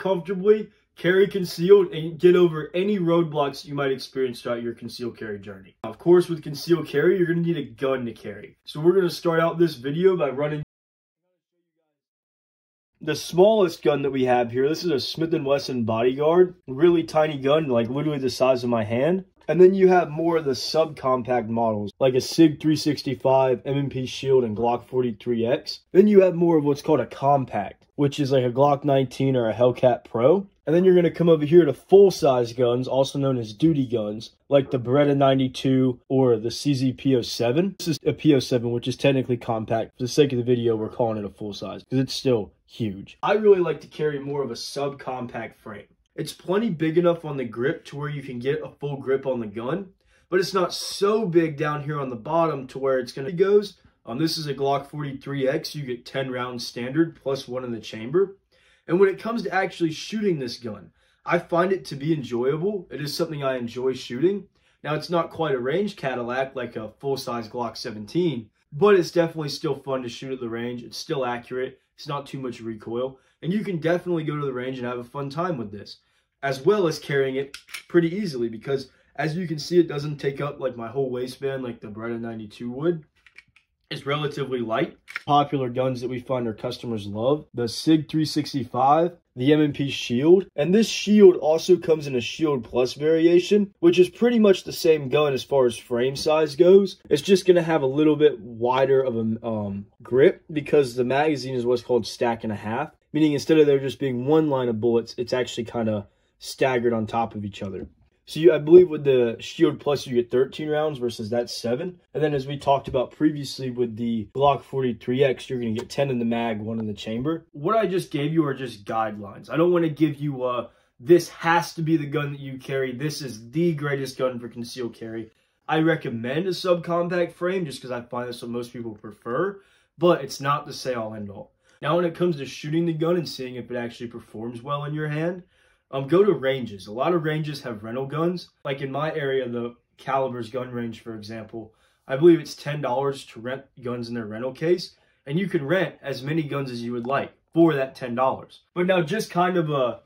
comfortably, carry concealed, and get over any roadblocks you might experience throughout your concealed carry journey. Of course, with concealed carry, you're going to need a gun to carry. So we're going to start out this video by running the smallest gun that we have here. This is a Smith & Wesson Bodyguard, really tiny gun, like literally the size of my hand. And then you have more of the subcompact models, like a SIG 365, M&P Shield, and Glock 43X. Then you have more of what's called a compact, which is like a Glock 19 or a Hellcat Pro. And then you're going to come over here to full-size guns, also known as duty guns, like the Beretta 92 or the CZ P07. This is a P07, which is technically compact. For the sake of the video, we're calling it a full-size because it's still huge. I really like to carry more of a subcompact frame. It's plenty big enough on the grip to where you can get a full grip on the gun, but it's not so big down here on the bottom to where it's going to goes. This is a Glock 43X. You get 10 rounds standard plus one in the chamber. And when it comes to actually shooting this gun, I find it to be enjoyable. It is something I enjoy shooting. Now, it's not quite a range Cadillac like a full-size Glock 17, but it's definitely still fun to shoot at the range. It's still accurate. It's not too much recoil. And you can definitely go to the range and have a fun time with this, as well as carrying it pretty easily because, as you can see, it doesn't take up like my whole waistband like the Beretta 92 would. It's relatively light. Popular guns that we find our customers love: the SIG 365, the M&P Shield, and this Shield also comes in a Shield Plus variation, which is pretty much the same gun as far as frame size goes. It's just going to have a little bit wider of a grip because the magazine is what's called stack and a half, meaning instead of there just being one line of bullets, it's actually kind of staggered on top of each other. So I believe with the Shield Plus, you get 13 rounds versus that 7. And then as we talked about previously with the Glock 43X, you're going to get 10 in the mag, 1 in the chamber. What I just gave you are just guidelines. I don't want to give you this has to be the gun that you carry. This is the greatest gun for concealed carry. I recommend a subcompact frame just because I find that's what most people prefer, but it's not the say-all end-all. Now, when it comes to shooting the gun and seeing if it actually performs well in your hand, go to ranges. A lot of ranges have rental guns. Like in my area, the Caliber's gun range, for example, I believe it's $10 to rent guns in their rental case. And you can rent as many guns as you would like for that $10. But now just kind of a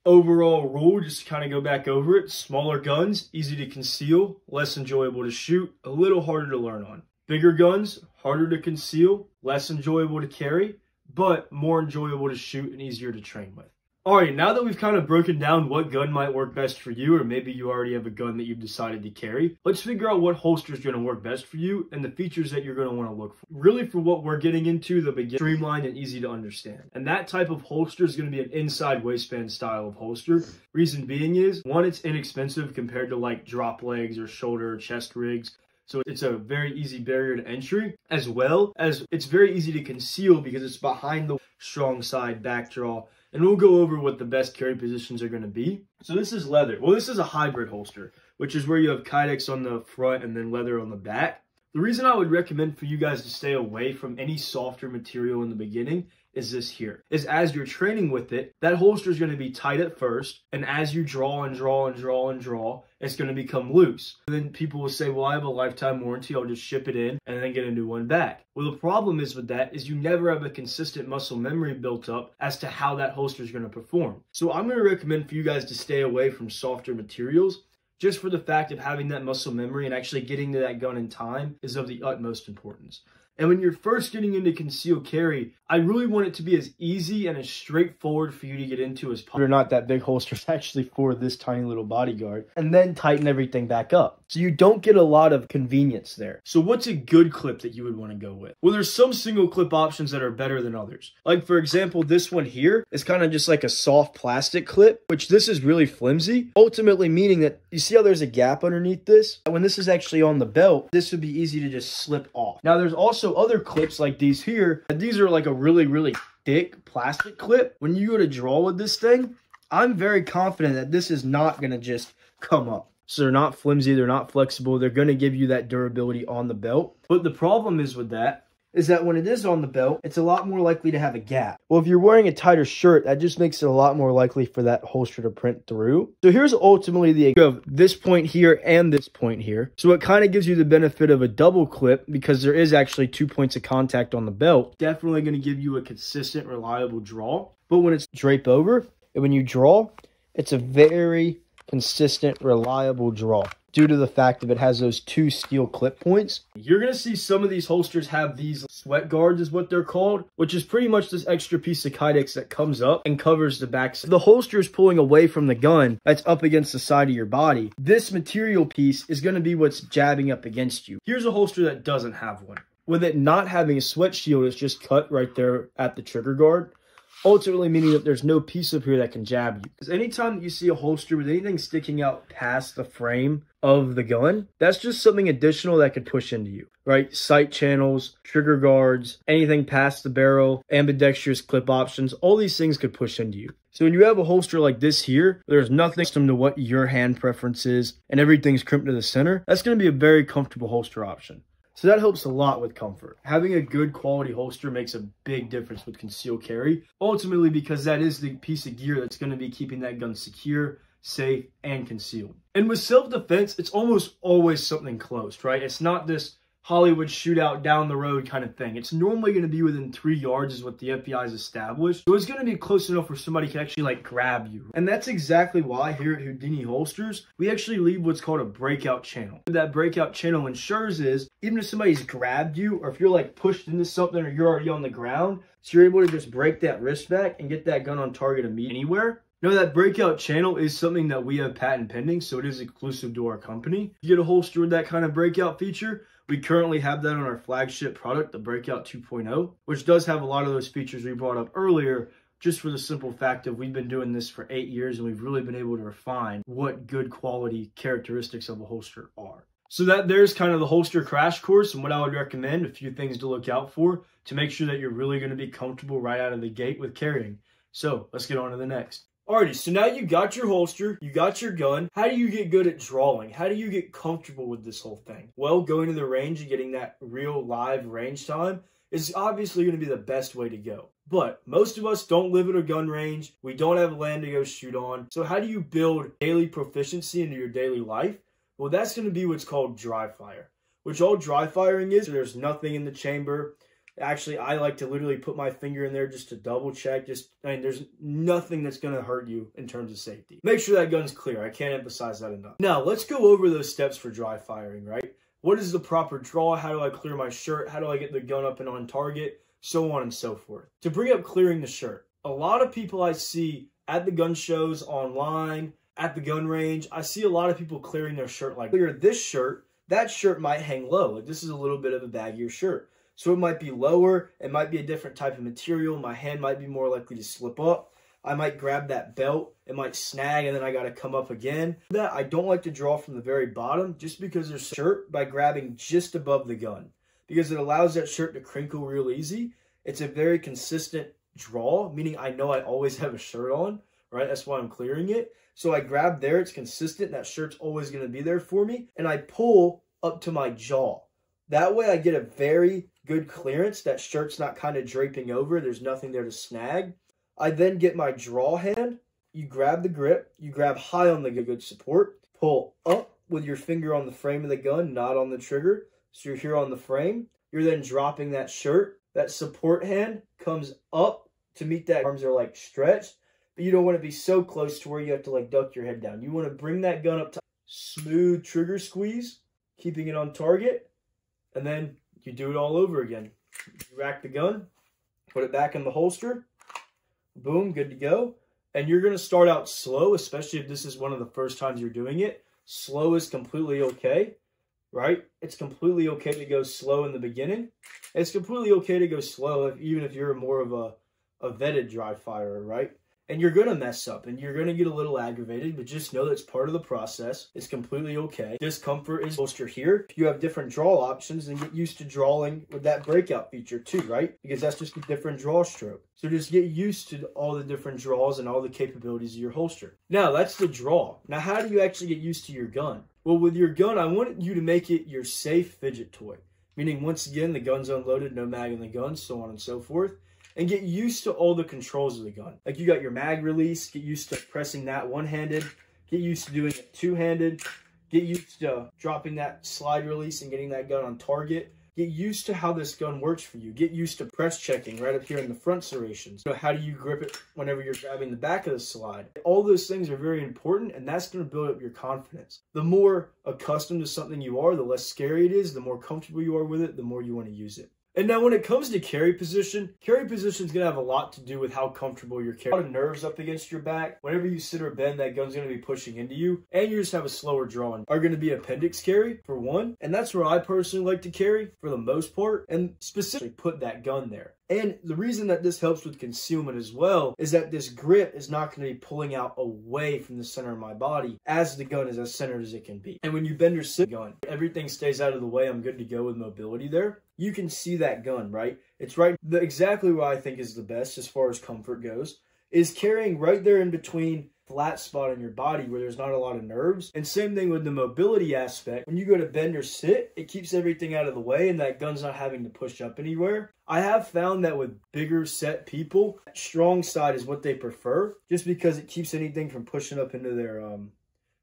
overall rule, just to kind of go back over it. Smaller guns, easy to conceal, less enjoyable to shoot, a little harder to learn on. Bigger guns, harder to conceal, less enjoyable to carry, but more enjoyable to shoot and easier to train with. Alright, now that we've kind of broken down what gun might work best for you, or maybe you already have a gun that you've decided to carry, let's figure out what holster is going to work best for you and the features that you're going to want to look for. Really, for what we're getting into, they'll be streamlined and easy to understand. And that type of holster is going to be an inside waistband style of holster. Reason being is, one, it's inexpensive compared to like drop legs or shoulder or chest rigs. So it's a very easy barrier to entry, as well as it's very easy to conceal because it's behind the strong side back draw. And we'll go over what the best carry positions are going to be. So this is leather. Well, this is a hybrid holster, which is where you have Kydex on the front and then leather on the back. The reason I would recommend for you guys to stay away from any softer material in the beginning is this here. Is as you're training with it, that holster is going to be tight at first, and as you draw and draw and draw and draw, it's going to become loose. And then people will say, well, I have a lifetime warranty, I'll just ship it in and then get a new one back. Well, the problem is with that is you never have a consistent muscle memory built up as to how that holster is going to perform. So I'm going to recommend for you guys to stay away from softer materials, just for the fact of having that muscle memory and actually getting to that gun in time is of the utmost importance. And when you're first getting into concealed carry, I really want it to be as easy and as straightforward for you to get into as possible. They're not that big holsters actually for this tiny little bodyguard. And then tighten everything back up. So you don't get a lot of convenience there. So what's a good clip that you would want to go with? Well, there's some single clip options that are better than others. Like for example, this one here is kind of just like a soft plastic clip, which this is really flimsy. Ultimately meaning that, you see how there's a gap underneath this? When this is actually on the belt, this would be easy to just slip off. Now there's also other clips like these here. These are like a really thick plastic clip. When you go to draw with this thing, I'm very confident that this is not going to just come up. So they're not flimsy, they're not flexible, they're going to give you that durability on the belt. But the problem is with that is that when it is on the belt, it's a lot more likely to have a gap. Well, if you're wearing a tighter shirt, that just makes it a lot more likely for that holster to print through. So here's ultimately the of this point here and this point here. So it kind of gives you the benefit of a double clip because there is actually 2 points of contact on the belt. Definitely going to give you a consistent, reliable draw. But when it's drape over, And when you draw, it's a very consistent, reliable draw due to the fact that it has those 2 steel clip points. You're going to see some of these holsters have these sweat guards is what they're called, which is pretty much this extra piece of Kydex that comes up and covers the back. So the holster is pulling away from the gun that's up against the side of your body. This material piece is going to be what's jabbing up against you. Here's a holster that doesn't have one. With it not having a sweat shield, it's just cut right there at the trigger guard. Ultimately meaning that there's no piece up here that can jab you. Because anytime that you see a holster with anything sticking out past the frame of the gun, that's just something additional that could push into you, right? Sight channels, trigger guards, anything past the barrel, ambidextrous clip options, all these things could push into you. So when you have a holster like this here, there's nothing custom to what your hand preference is, and everything's crimped to the center, that's going to be a very comfortable holster option. So that helps a lot with comfort. Having a good quality holster makes a big difference with concealed carry, ultimately because that is the piece of gear that's going to be keeping that gun secure, safe, and concealed. And with self-defense, it's almost always something close, right? It's not this Hollywood shootout down the road kind of thing. It's normally going to be within 3 yards is what the FBI has established. So it's going to be close enough where somebody can actually like grab you. And that's exactly why here at Houdini Holsters, we actually leave what's called a breakout channel. What that breakout channel ensures is even if somebody's grabbed you or if you're like pushed into something or you're already on the ground, so you're able to just break that wrist back and get that gun on target immediately anywhere. Now that breakout channel is something that we have patent pending, so it is exclusive to our company. You get a holster with that kind of breakout feature. We currently have that on our flagship product, the Breakout 2.0, which does have a lot of those features we brought up earlier, just for the simple fact of we've been doing this for 8 years and we've really been able to refine what good quality characteristics of a holster are. So there's kind of the holster crash course and what I would recommend, a few things to look out for to make sure that you're really going to be comfortable right out of the gate with carrying. So let's get on to the next. Alrighty, so now you got your holster, you got your gun. How do you get good at drawing? How do you get comfortable with this whole thing? Well, going to the range and getting that real live range time is obviously going to be the best way to go. But most of us don't live at a gun range. We don't have land to go shoot on. So how do you build daily proficiency into your daily life? Well, that's going to be what's called dry fire, which all dry firing is. There's nothing in the chamber. Actually, I like to literally put my finger in there just to double check. There's nothing that's going to hurt you in terms of safety. Make sure that gun's clear. I can't emphasize that enough. Now, let's go over those steps for dry firing, right? What is the proper draw? How do I clear my shirt? How do I get the gun up and on target? So on and so forth. To bring up clearing the shirt, a lot of people I see at the gun shows, online, at the gun range, I see a lot of people clearing their shirt like clear this shirt. That shirt might hang low. Like this is a little bit of a baggier shirt. So it might be lower, it might be a different type of material, my hand might be more likely to slip up, I might grab that belt, it might snag, and then I gotta come up again. That I don't like to draw from the very bottom, just because there's shirt by grabbing just above the gun. Because it allows that shirt to crinkle real easy. It's a very consistent draw, meaning I know I always have a shirt on, right? That's why I'm clearing it. So I grab there, it's consistent, that shirt's always gonna be there for me, and I pull up to my jaw. That way I get a very good clearance. That shirt's not kind of draping over. There's nothing there to snag. I then get my draw hand. You grab the grip. You grab high on the good support. Pull up with your finger on the frame of the gun, not on the trigger. So you're here on the frame. You're then dropping that shirt. That support hand comes up to meet that. Arms are like stretched. But you don't want to be so close to where you have to like duck your head down. You want to bring that gun up to smooth trigger squeeze, keeping it on target. And then you do it all over again. You rack the gun, put it back in the holster, boom, good to go. And you're going to start out slow, especially if this is one of the first times you're doing it. Slow is completely okay, right? It's completely okay to go slow in the beginning. It's completely okay to go slow even if you're more of a vetted dry firer, right? And you're going to mess up and you're going to get a little aggravated, but just know that's part of the process. It's completely okay. Discomfort is holster here. If you have different draw options, then get used to drawing with that breakout feature too, right? Because that's just a different draw stroke. So just get used to all the different draws and all the capabilities of your holster. Now, that's the draw. Now, how do you actually get used to your gun? Well, with your gun, I want you to make it your safe fidget toy. Meaning, once again, the gun's unloaded, no mag in the gun, so on and so forth. And get used to all the controls of the gun. Like you got your mag release, get used to pressing that one-handed, get used to doing it two-handed, get used to dropping that slide release and getting that gun on target. Get used to how this gun works for you. Get used to press checking right up here in the front serrations. How do you grip it whenever you're grabbing the back of the slide? All those things are very important, and that's going to build up your confidence. The more accustomed to something you are, the less scary it is, the more comfortable you are with it, the more you want to use it. And now when it comes to carry position is going to have a lot to do with how comfortable you're carrying. A lot of nerves up against your back. Whenever you sit or bend, that gun's going to be pushing into you, and you just have a slower draw. Are going to be appendix carry, for one, and that's where I personally like to carry for the most part, and specifically put that gun there. And the reason that this helps with concealment as well is that this grip is not going to be pulling out away from the center of my body, as the gun is as centered as it can be. And when you bend or sit gun, everything stays out of the way. I'm good to go with mobility there. You can see that gun, right? It's right exactly what I think is the best as far as comfort goes, is carrying right there in between flat spot on your body where there's not a lot of nerves. And same thing with the mobility aspect. When you go to bend or sit, it keeps everything out of the way and that gun's not having to push up anywhere. I have found that with bigger set people, strong side is what they prefer, just because it keeps anything from pushing up into their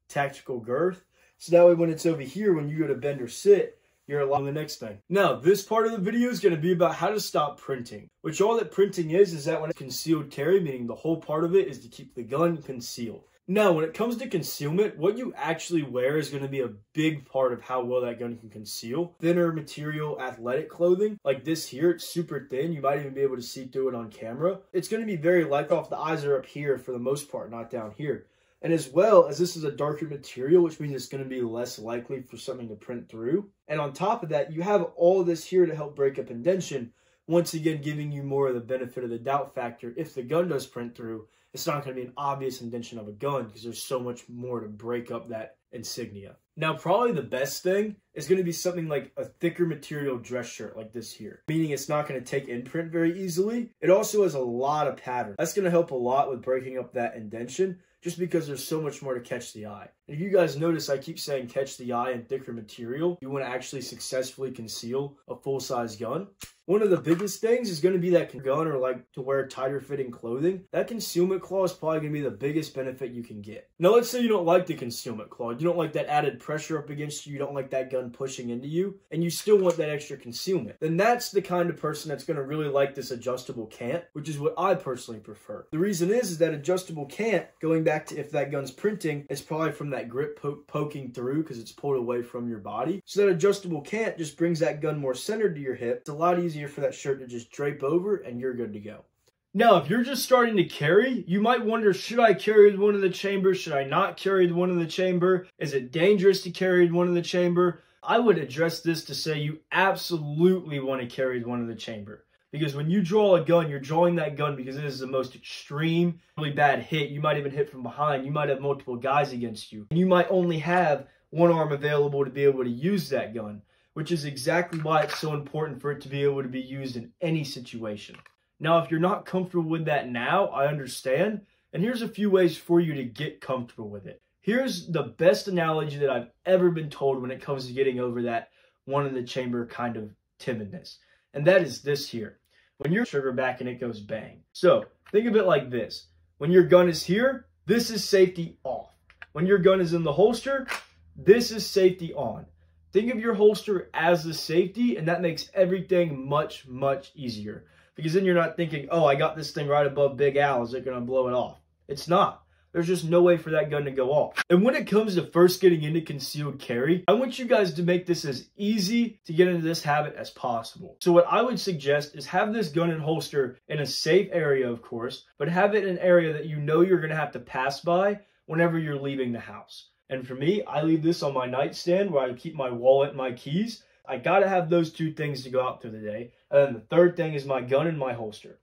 tactical girth. So that way when it's over here, when you go to bend or sit, you're on the next thing. Now, this part of the video is going to be about how to stop printing, which all that printing is that when it's concealed carry, meaning the whole part of it is to keep the gun concealed. Now, when it comes to concealment, what you actually wear is going to be a big part of how well that gun can conceal. Thinner material athletic clothing, like this here, it's super thin. You might even be able to see through it on camera. It's going to be very light off. The eyes are up here for the most part, not down here. And as well as this is a darker material, which means it's going to be less likely for something to print through. And on top of that, you have all of this here to help break up indentation. Once again, giving you more of the benefit of the doubt factor. If the gun does print through, it's not going to be an obvious indentation of a gun because there's so much more to break up that insignia. Now, probably the best thing is going to be something like a thicker material dress shirt like this here, meaning it's not going to take imprint very easily. It also has a lot of pattern. That's going to help a lot with breaking up that indentation, just because there's so much more to catch the eye. And if you guys notice, I keep saying catch the eye and thicker material. You want to actually successfully conceal a full-size gun. One of the biggest things is going to be that gun, or like to wear tighter fitting clothing. That concealment claw is probably going to be the biggest benefit you can get. Now, let's say you don't like the concealment claw. You don't like that added pressure up against you. You don't like that gun pushing into you, and you still want that extra concealment. Then that's the kind of person that's going to really like this adjustable cant, which is what I personally prefer. The reason is that adjustable cant, going back to if that gun's printing, is probably from that grip poking through because it's pulled away from your body. So that adjustable cant just brings that gun more centered to your hip. It's a lot easier for that shirt to just drape over and you're good to go. Now, if you're just starting to carry, you might wonder, should I carry the one in the chamber? Should I not carry the one in the chamber? Is it dangerous to carry the one in the chamber? I would address this to say you absolutely want to carry the one in the chamber. Because when you draw a gun, you're drawing that gun because it is the most extreme, really bad hit. You might even hit from behind. You might have multiple guys against you. And you might only have one arm available to be able to use that gun, which is exactly why it's so important for it to be able to be used in any situation. Now, if you're not comfortable with that now, I understand. And here's a few ways for you to get comfortable with it. Here's the best analogy that I've ever been told when it comes to getting over that one in the chamber kind of timidness. And that is this here. When you're trigger back and it goes bang. So think of it like this. When your gun is here, this is safety off. When your gun is in the holster, this is safety on. Think of your holster as the safety, and that makes everything much, much easier. Because then you're not thinking, oh, I got this thing right above Big Al. Is it going to blow it off? It's not. There's just no way for that gun to go off. And when it comes to first getting into concealed carry, I want you guys to make this as easy to get into this habit as possible. So what I would suggest is have this gun and holster in a safe area, of course, but have it in an area that you know you're going to have to pass by whenever you're leaving the house. And for me, I leave this on my nightstand where I keep my wallet and my keys. I got to have those two things to go out through the day. And then the third thing is my gun and my holster.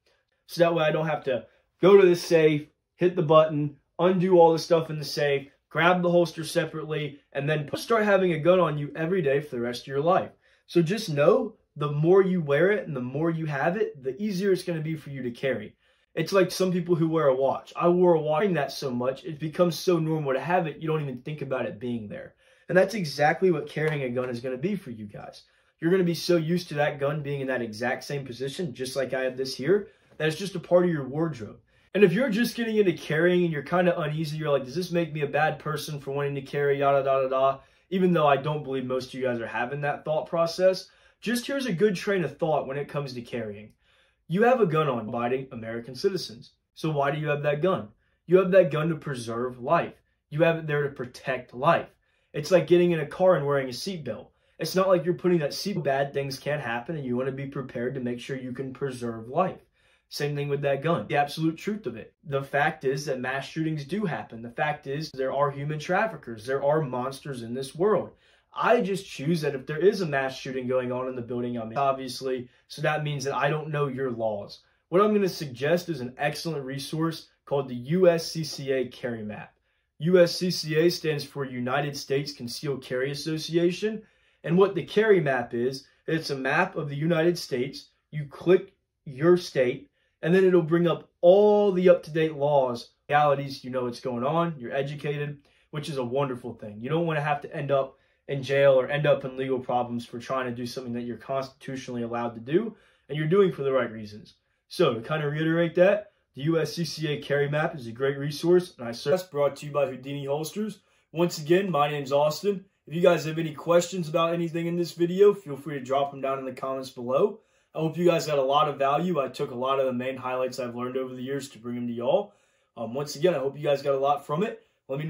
So that way I don't have to go to the safe, hit the button, undo all the stuff in the safe, grab the holster separately, and then start having a gun on you every day for the rest of your life. So just know, the more you wear it and the more you have it, the easier it's going to be for you to carry. It's like some people who wear a watch. I wore a watch, wearing that so much, it becomes so normal to have it, you don't even think about it being there. And that's exactly what carrying a gun is going to be for you guys. You're going to be so used to that gun being in that exact same position, just like I have this here, that it's just a part of your wardrobe. And if you're just getting into carrying and you're kind of uneasy, you're like, does this make me a bad person for wanting to carry, yada, yada, yada, even though I don't believe most of you guys are having that thought process, Just here's a good train of thought when it comes to carrying. You have a gun on, abiding American citizens. So why do you have that gun? You have that gun to preserve life. You have it there to protect life. It's like getting in a car and wearing a seatbelt. It's not like you're putting that seat, bad things can't happen, and you want to be prepared to make sure you can preserve life. Same thing with that gun. The absolute truth of it. The fact is that mass shootings do happen. The fact is there are human traffickers. There are monsters in this world. I just choose that if there is a mass shooting going on in the building I'm in, obviously, so that means that I don't know your laws. What I'm going to suggest is an excellent resource called the USCCA Carry Map. USCCA stands for United States Concealed Carry Association. And what the Carry Map is, it's a map of the United States. You click your state, and then it'll bring up all the up-to-date laws, legalities. You know what's going on. You're educated, which is a wonderful thing. You don't want to have to end up in jail or end up in legal problems for trying to do something that you're constitutionally allowed to do, and you're doing for the right reasons. So to kind of reiterate that, the USCCA Carry Map is a great resource, and I suggest brought to you by Houdini Holsters. Once again, my name's Austin. If you guys have any questions about anything in this video, feel free to drop them down in the comments below. I hope you guys got a lot of value. I took a lot of the main highlights I've learned over the years to bring them to y'all. Once again, I hope you guys got a lot from it.